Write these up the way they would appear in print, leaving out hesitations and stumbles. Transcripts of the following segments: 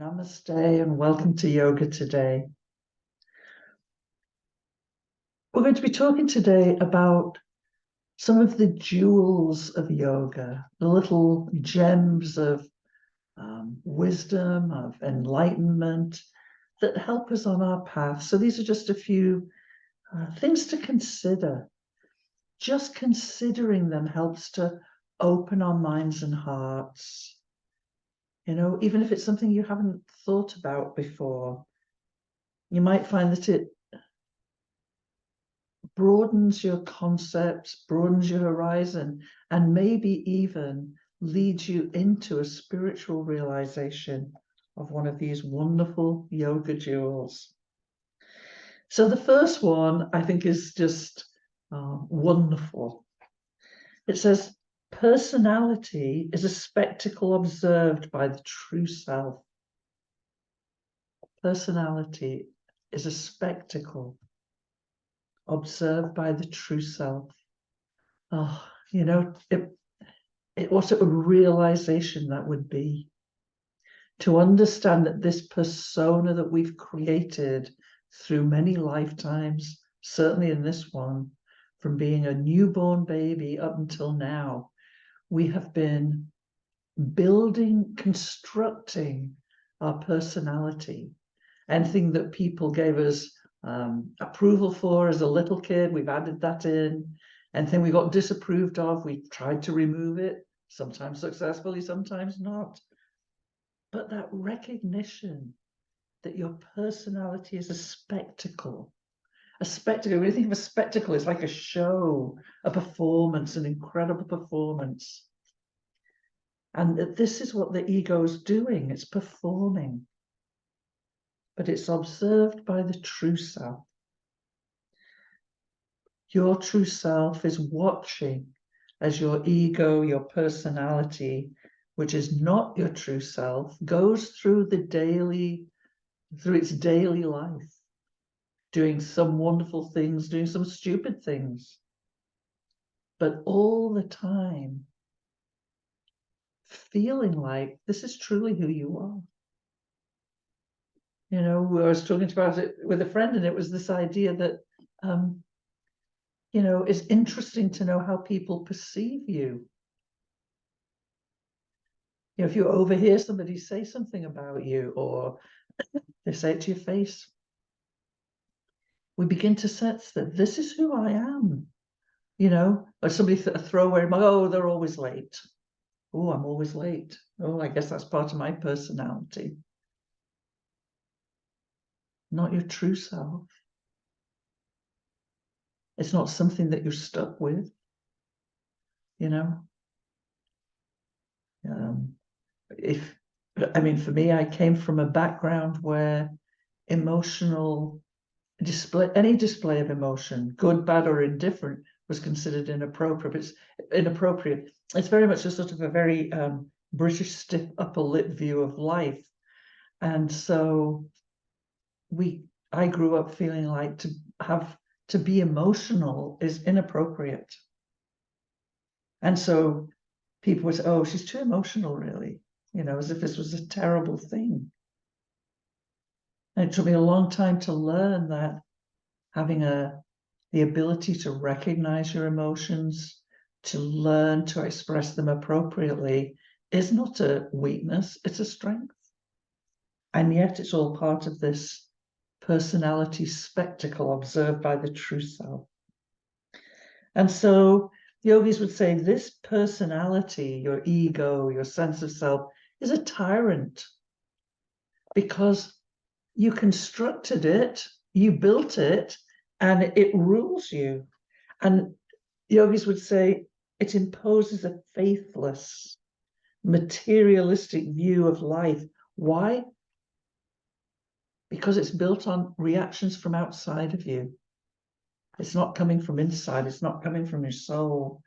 Namaste and welcome to yoga today. We're going to be talking today about some of the jewels of yoga, the little gems of wisdom, of enlightenment that help us on our path. So these are just a few things to consider. Just considering them helps to open our minds and hearts. You know, even if it's something you haven't thought about before, you might find that it broadens your concepts, broadens your horizon, and maybe even leads you into a spiritual realization of one of these wonderful yoga jewels. So the first one, I think, is just wonderful. It says, personality is a spectacle observed by the true self. Personality is a spectacle observed by the true self. Oh, you know, what a realization that would be. To understand that this persona that we've created through many lifetimes, certainly in this one, from being a newborn baby up until now, we have been building, constructing our personality. Anything that people gave us approval for as a little kid, we've added that in. Anything we got disapproved of, we tried to remove it, sometimes successfully, sometimes not. But that recognition that your personality is a spectacle. A spectacle, when you think of a spectacle, it's like a show, a performance, an incredible performance. And that this is what the ego is doing, it's performing. But it's observed by the true self. Your true self is watching as your ego, your personality, which is not your true self, goes through its daily life, doing some wonderful things, doing some stupid things, but all the time feeling like this is truly who you are. You know, I was talking about it with a friend, and it was this idea that you know, it's interesting to know how people perceive you. You know, if you overhear somebody say something about you, or they say it to your face, we begin to sense that this is who I am. You know, or somebody throw away, oh, they're always late. Oh, I'm always late. Oh, I guess that's part of my personality. Not your true self. It's not something that you're stuck with, you know. For me, I came from a background where emotional display, any display of emotion, good, bad, or indifferent, was considered inappropriate. It's very much a sort of a very British stiff upper lip view of life. And so I grew up feeling like to be emotional is inappropriate. And so people would say, oh, she's too emotional, really, you know, as if this was a terrible thing. And it took me a long time to learn that having the ability to recognize your emotions, to learn to express them appropriately, is not a weakness, it's a strength. And yet it's all part of this personality spectacle observed by the true self. And so yogis would say this personality, your ego, your sense of self, is a tyrant because you constructed it, you built it, and it rules you. And yogis would say it imposes a faithless, materialistic view of life. Why? Because it's built on reactions from outside of you. It's not coming from inside. It's not coming from your soul.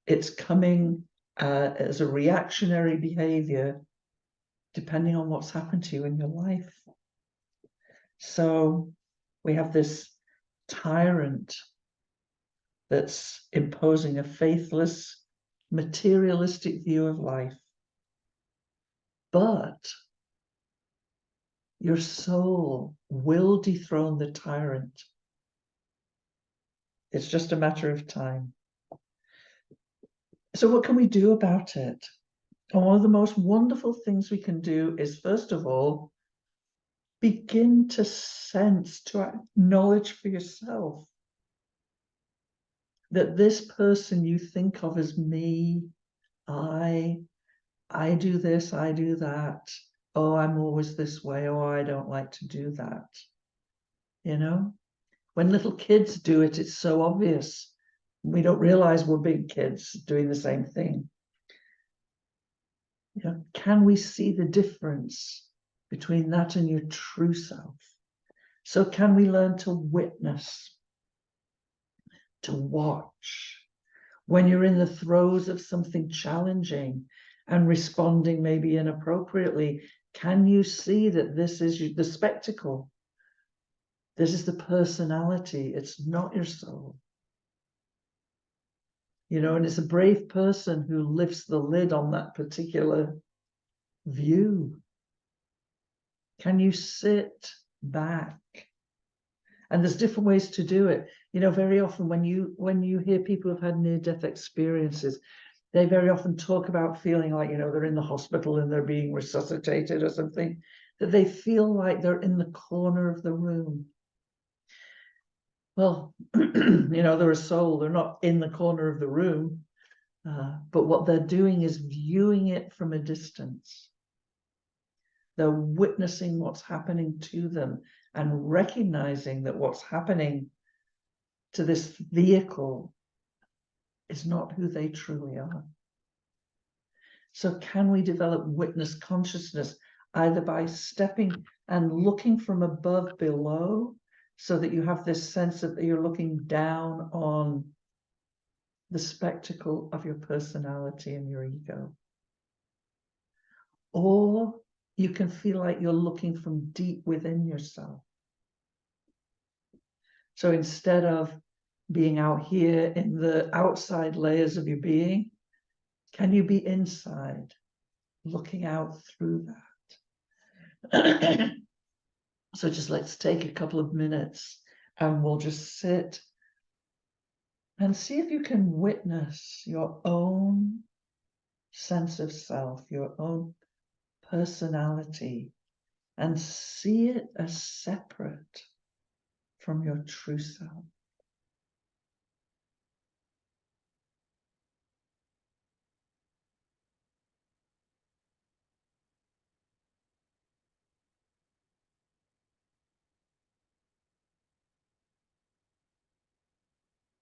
It's coming as a reactionary behavior, depending on what's happened to you in your life. So we have this tyrant that's imposing a faithless, materialistic view of life. But Your soul will dethrone the tyrant. It's just a matter of time. So what can we do about it? And one of the most wonderful things we can do is, first of all, begin to sense, to acknowledge for yourself that this person you think of as me, I do this, I do that. Oh, I'm always this way. Oh, I don't like to do that. You know, when little kids do it, it's so obvious. We don't realize we're big kids doing the same thing. You know, can we see the difference between that and your true self? So can we learn to witness, to watch? When you're in the throes of something challenging and responding maybe inappropriately, can you see that this is the spectacle? This is the personality. It's not your soul. You know, and it's a brave person who lifts the lid on that particular view. Can you sit back? And there's different ways to do it. You know, very often when you hear people who've had near-death experiences, they very often talk about feeling like, you know, they're in the hospital and they're being resuscitated or something, that they feel like they're in the corner of the room. Well, you know, they're a soul, they're not in the corner of the room, but what they're doing is viewing it from a distance. They're witnessing what's happening to them and recognizing that what's happening to this vehicle is not who they truly are. So can we develop witness consciousness either by stepping and looking from above below, so that you have this sense of that you're looking down on the spectacle of your personality and your ego? Or you can feel like you're looking from deep within yourself. So instead of being out here in the outside layers of your being, can you be inside, looking out through that? So just let's take a couple of minutes and we'll just sit and see if you can witness your own sense of self, your own personality, and see it as separate from your true self.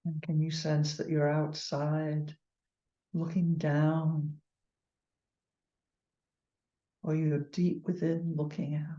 And can you sense that you're outside looking down, or you're deep within looking out?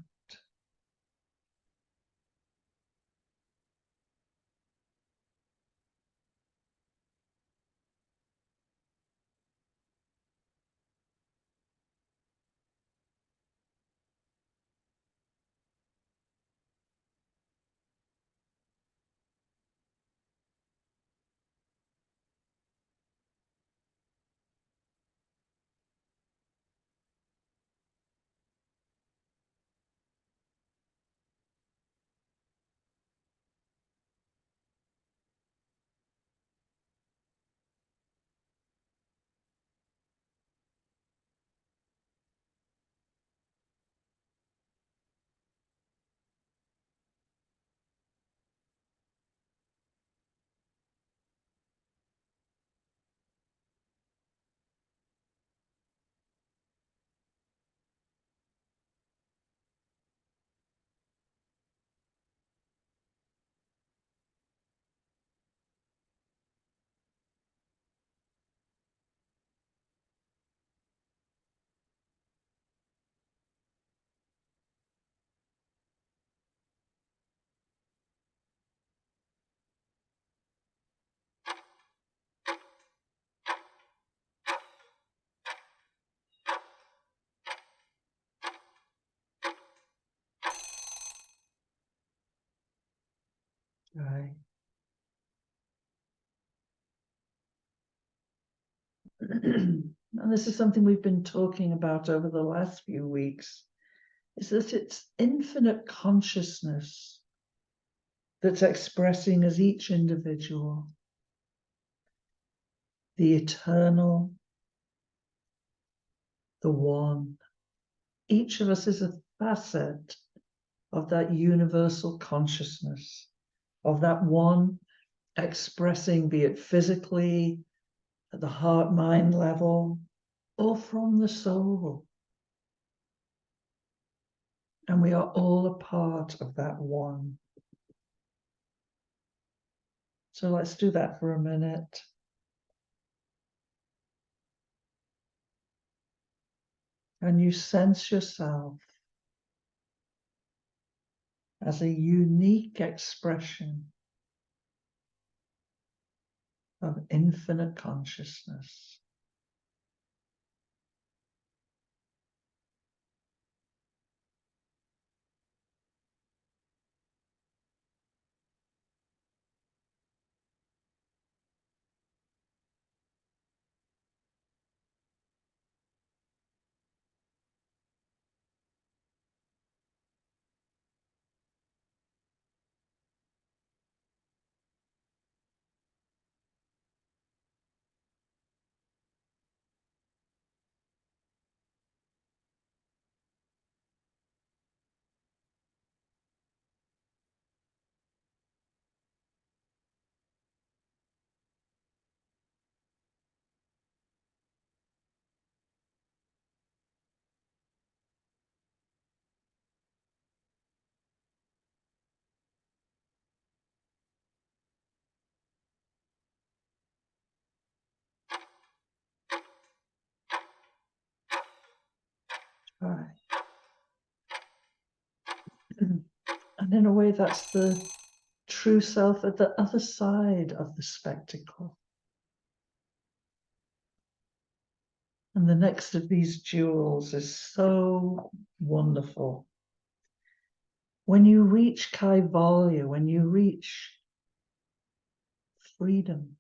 Right. And this is something we've been talking about over the last few weeks, is that it's infinite consciousness that's expressing as each individual the eternal, the one. Each of us is a facet of that universal consciousness, of that one expressing, be it physically, at the heart-mind level, or from the soul. And we are all a part of that one. So let's do that for a minute. And you sense yourself as a unique expression of infinite consciousness. Right. And in a way, that's the true self at the other side of the spectacle. And the next of these jewels is so wonderful. When you reach Kaivalya, when you reach freedom,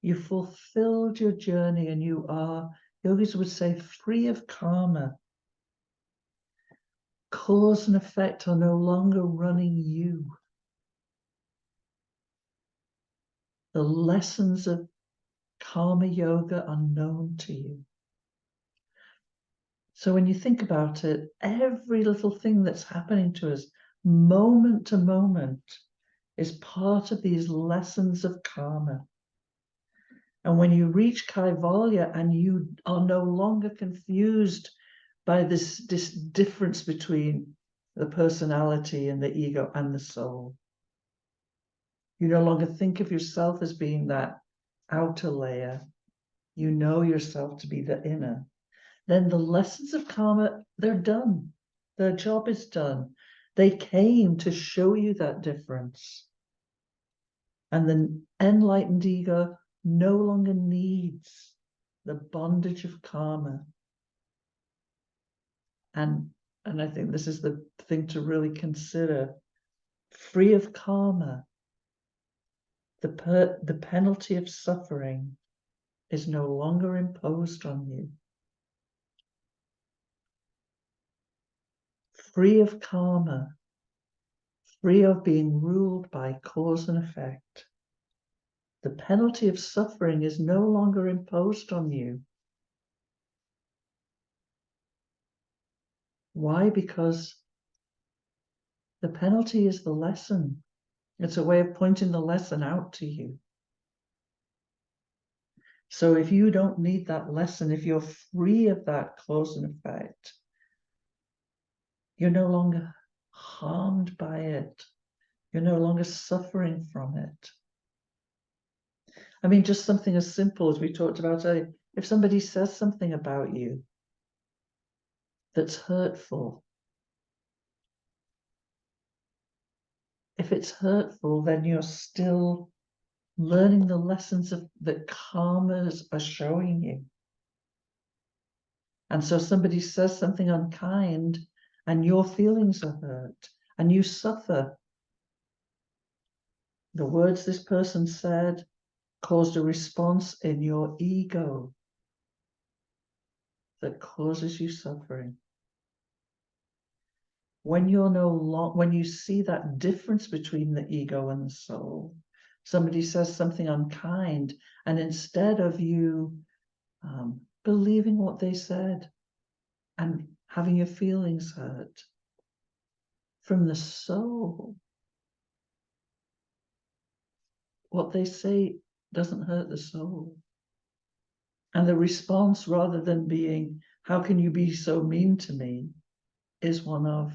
you fulfilled your journey and you are, yogis would say, free of karma. Cause and effect are no longer running you. The lessons of karma yoga are known to you. So when you think about it, every little thing that's happening to us, moment to moment, is part of these lessons of karma. And when you reach Kaivalya and you are no longer confused by this difference between the personality and the ego and the soul, you no longer think of yourself as being that outer layer. You know yourself to be the inner. Then the lessons of karma, they're done. Their job is done. They came to show you that difference. And the enlightened ego no longer needs the bondage of karma. And I think this is the thing to really consider. Free of karma, the penalty of suffering is no longer imposed on you. Free of karma, free of being ruled by cause and effect. The penalty of suffering is no longer imposed on you. Why? Because the penalty is the lesson. It's a way of pointing the lesson out to you. So if you don't need that lesson, if you're free of that cause and effect, you're no longer harmed by it. You're no longer suffering from it. I mean, just something as simple as we talked about earlier. If somebody says something about you that's hurtful, if it's hurtful, then you're still learning the lessons that karmas are showing you. And so somebody says something unkind and your feelings are hurt and you suffer. The words this person said caused a response in your ego that causes you suffering. when you're no long, when you see that difference between the ego and the soul, somebody says something unkind, and instead of you believing what they said and having your feelings hurt from the soul, what they say doesn't hurt the soul. And the response, rather than being, how can you be so mean to me, is one of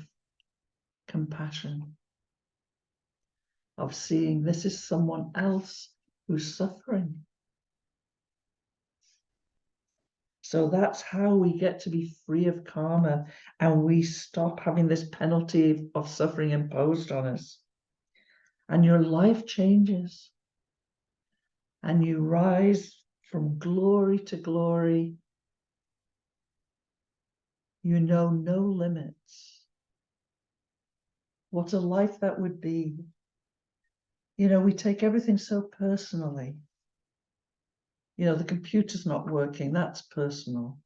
compassion, of seeing this is someone else who's suffering. So that's how we get to be free of karma, and we stop having this penalty of suffering imposed on us. And your life changes, and you rise from glory to glory. You know no limits. What a life that would be. You know, we take everything so personally. You know, the computer's not working, that's personal.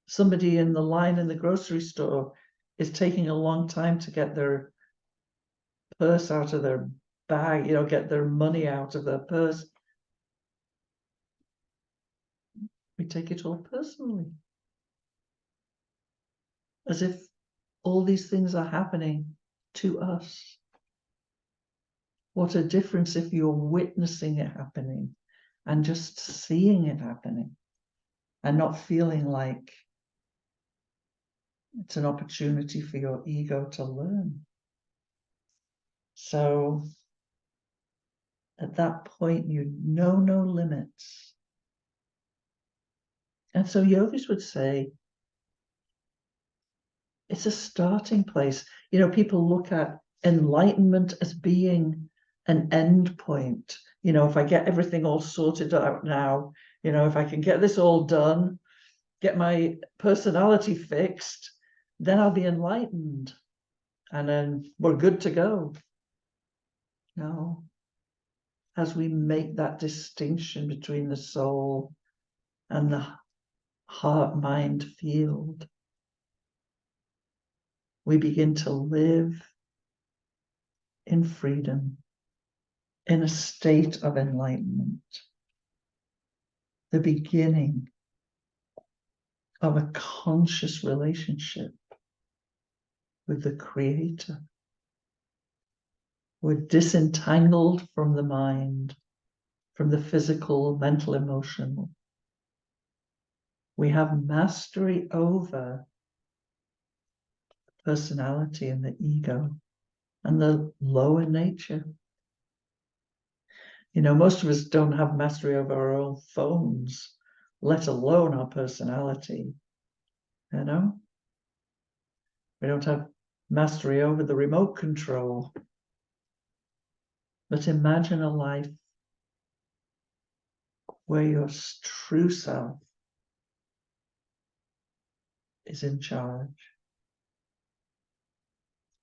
Somebody in the line in the grocery store is taking a long time to get their purse out of their bag, you know, get their money out of their purse. We take it all personally, as if all these things are happening to us. What a difference if you're witnessing it happening and just seeing it happening and not feeling like it's an opportunity for your ego to learn. So at that point, you know no limits. And so yogis would say, it's a starting place. You know, people look at enlightenment as being an end point. You know, if I get everything all sorted out now, you know, if I can get this all done, get my personality fixed, then I'll be enlightened. And then we're good to go. No. As we make that distinction between the soul and the heart-mind field, we begin to live in freedom, in a state of enlightenment, the beginning of a conscious relationship with the Creator. We're disentangled from the mind, from the physical, mental, emotional. We have mastery over personality and the ego and the lower nature. You know, most of us don't have mastery over our own phones, let alone our personality. You know, we don't have mastery over the remote control. But imagine a life where your true self is in charge.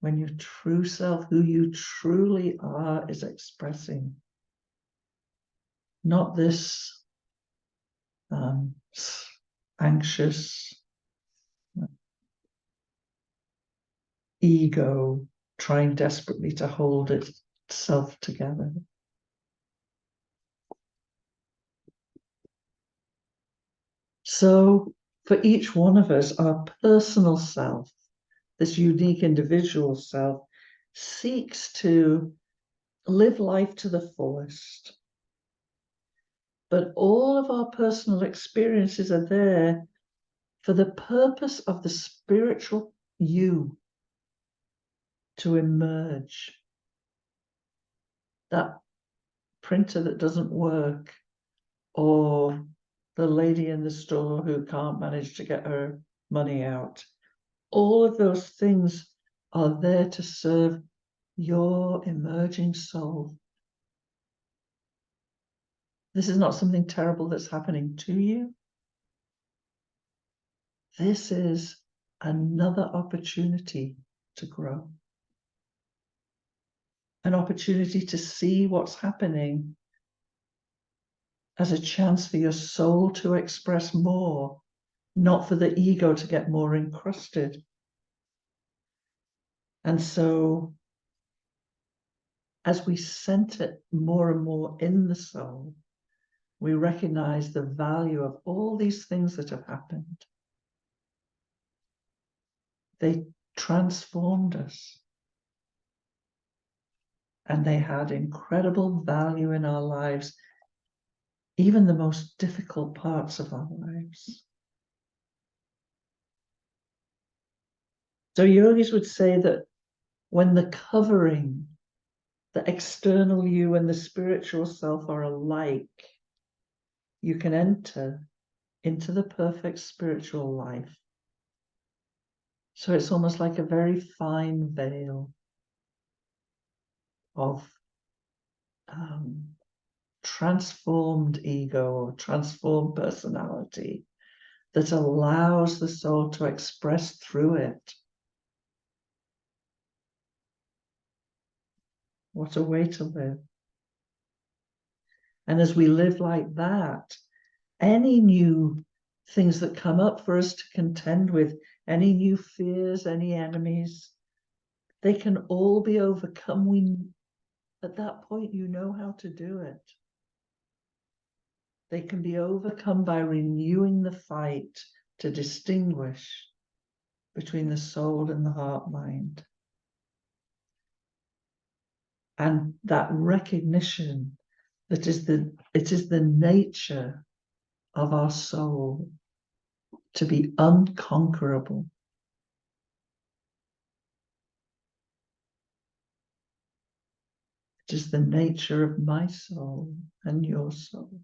When your true self, who you truly are, is expressing. Not this anxious ego trying desperately to hold itself together. So for each one of us, our personal self, this unique individual self, seeks to live life to the fullest. But all of our personal experiences are there for the purpose of the spiritual you to emerge. That printer that doesn't work, or the lady in the store who can't manage to get her money out. All of those things are there to serve your emerging soul. This is not something terrible that's happening to you. This is another opportunity to grow. An opportunity to see what's happening as a chance for your soul to express more, not for the ego to get more encrusted. And so as we center more and more in the soul, we recognize the value of all these things that have happened. They transformed us. And they had incredible value in our lives, even the most difficult parts of our lives. So yogis would say that when the covering, the external you and the spiritual self are alike, you can enter into the perfect spiritual life. So it's almost like a very fine veil of transformed ego or transformed personality that allows the soul to express through it. What a way to live. And as we live like that, any new things that come up for us to contend with, any new fears, any enemies, they can all be overcome. At that point, you know how to do it. They can be overcome by renewing the fight to distinguish between the soul and the heart mind. And that recognition that it is the nature of our soul to be unconquerable. It is the nature of my soul and your soul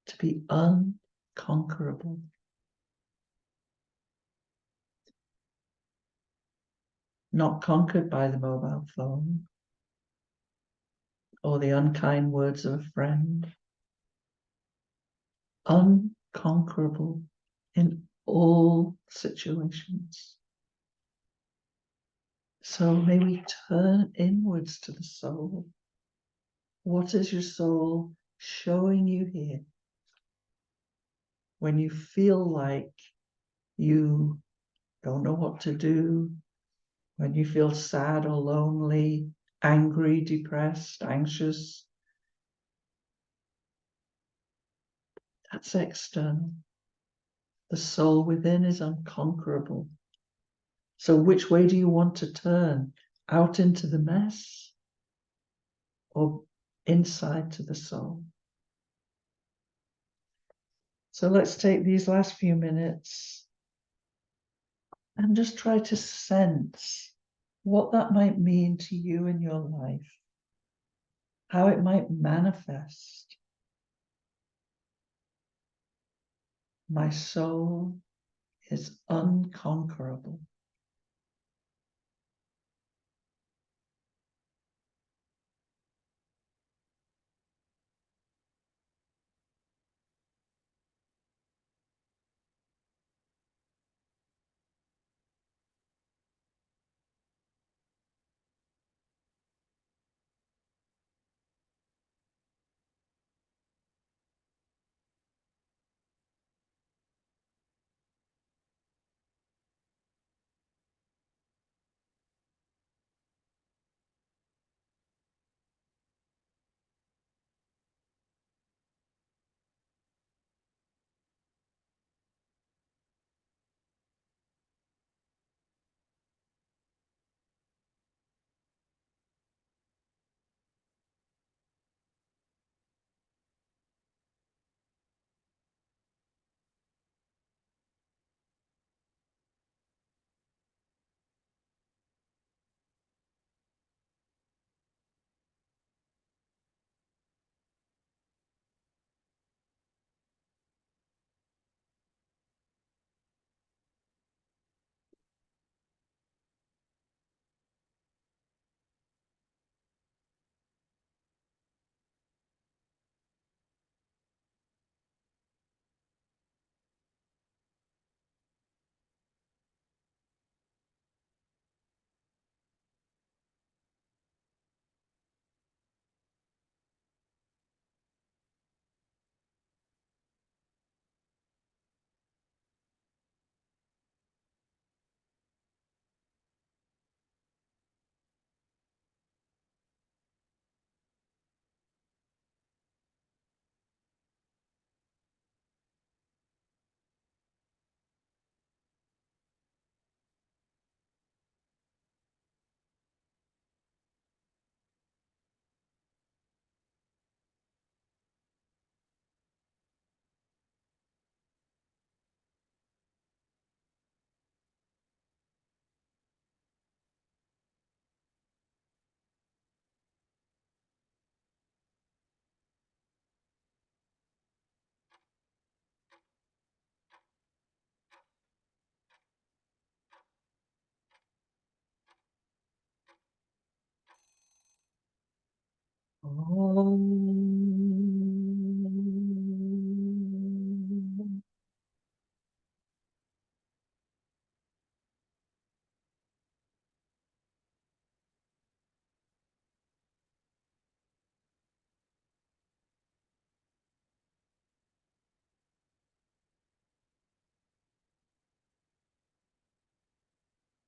to be unconquerable. Not conquered by the mobile phone or the unkind words of a friend. Unconquerable in all situations. So may we turn inwards to the soul. What is your soul showing you here? When you feel like you don't know what to do, when you feel sad or lonely, angry, depressed, anxious, that's external. The soul within is unconquerable. So which way do you want to turn? Out into the mess or inside to the soul? So let's take these last few minutes and just try to sense what that might mean to you in your life, how it might manifest. My soul is unconquerable.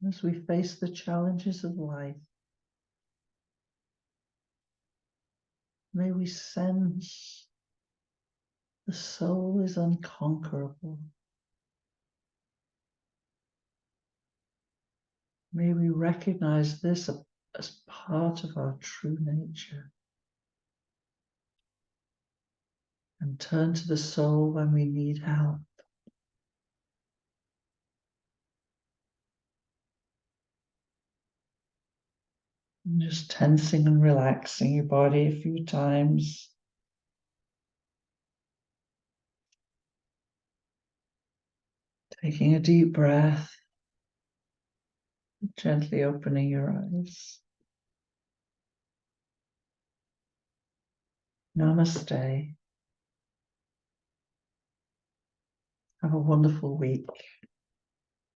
as we face the challenges of life. May we sense the soul is unconquerable. May we recognize this as part of our true nature and turn to the soul when we need help. And just tensing and relaxing your body a few times. Taking a deep breath, gently opening your eyes. Namaste. Have a wonderful week.